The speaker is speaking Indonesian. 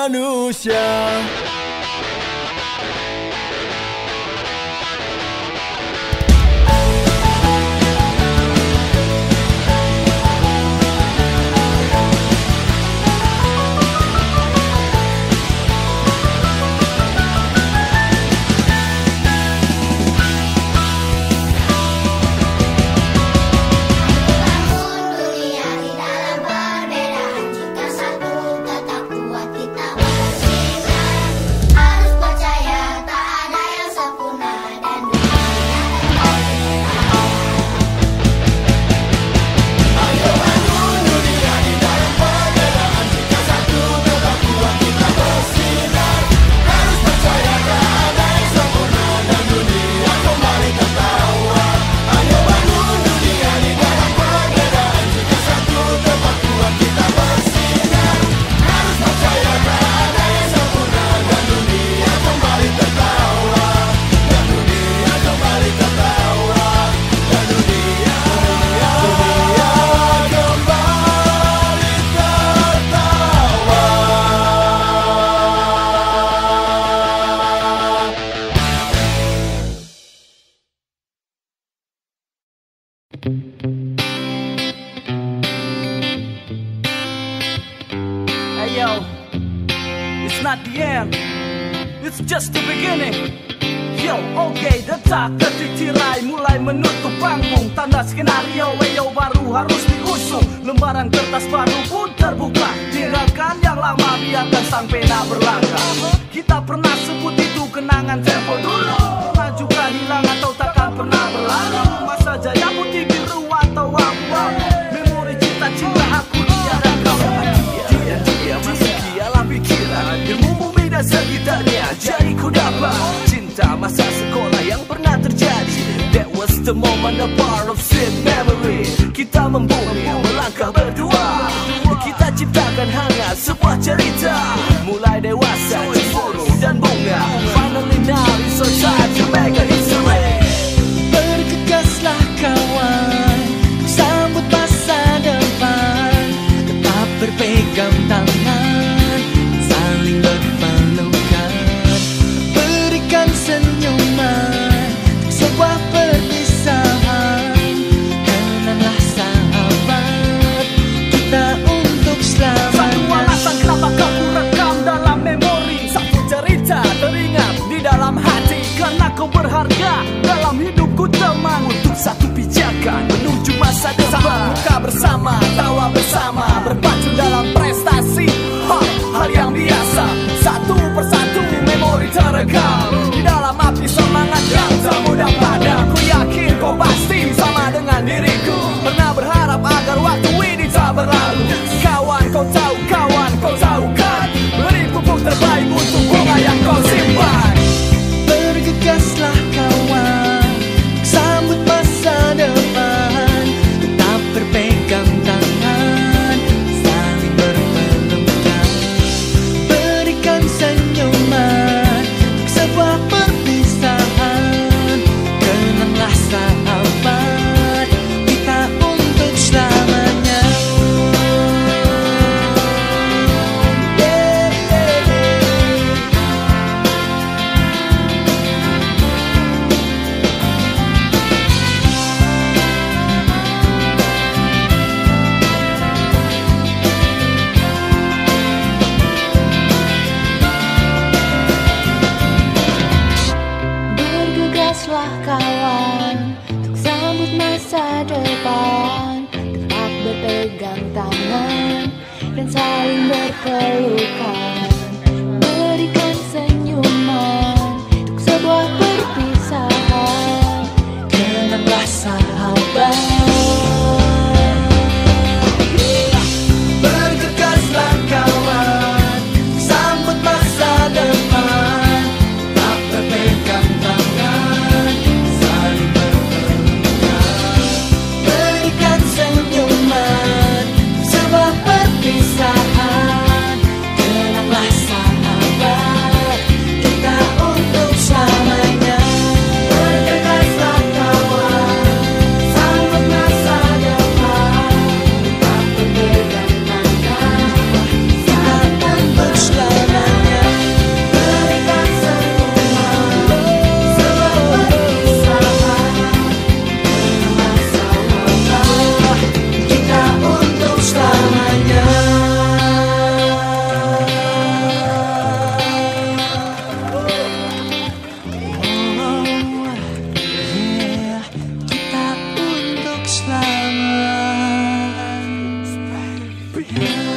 manusia. Hey yo, it's not the end, it's just the beginning. Yo, oke, detak ketik tirai mulai menutup panggung. Tanda skenario, yo baru harus diusung. Lembaran kertas baru pun terbuka. Tinggalkan yang lama, biarkan sang pena berlangkah. Kita pernah sebut itu kenangan tempo dulu. Pernah juga hilang atau takkan pernah berlalu. Masa jaya putih biru atau abu-abu. Memori cinta-cinta aku dia dan kamu. Dia masih di alam pikiran. Ilmu bumi dan sekitarnya jadi ku dapat. Cinta masa sekolah yang pernah terjadi. That was the moment, a part of sweet memory. Kita membumi, melangkah berdua. Kita ciptakan hangat sebuah cerita. Mulai dewasa, cemburu dan bunga. Finally now it's our time to make a history. Bergegaslah kawan, sambut masa depan. Tetap berpegang tangan, saling berpelukan. Berikan senyuman, sebuah perpisahan. Kenanglah sahabat, kita untuk selamanya. Satu alasan kenapa kau rekam dalam memori. Satu cerita teringat di dalam hati. Karena kau berharga dalam hidupku teman. Untuk satu pijakan menuju masa depan. Buka bersama, tawa bersama, berpacu dalam prestasi. Hal yang biasa, satu persatu memori terekam di dalam api semangat yang tak mudah padam. Ku yakin kau pasti sama dengan diriku. Pernah berharap agar waktu ini tak berlalu. Kawan kau tahu kan, beri pupuk terbaik untuk bunga yang kau simpan. Bergegaslah kawan, sambut masa depan. Tetap berpegang tangan, saling berpelukan. Berikan senyuman, sebuah perpisahan. Kenanglah sahabat, kita untuk selamanya. Bergegaslah kawan, untuk sambut masa depan. Tetap berpegang tangan dan saling berpelukan. Berikan senyuman untuk sebuah perpisahan. Kenanglah sahabat. Bergegaslah kawan, sambut masa depan. Tak berpegang tangan, saling berpelukan. Berikan senyuman, sebuah perpisahan. Yeah.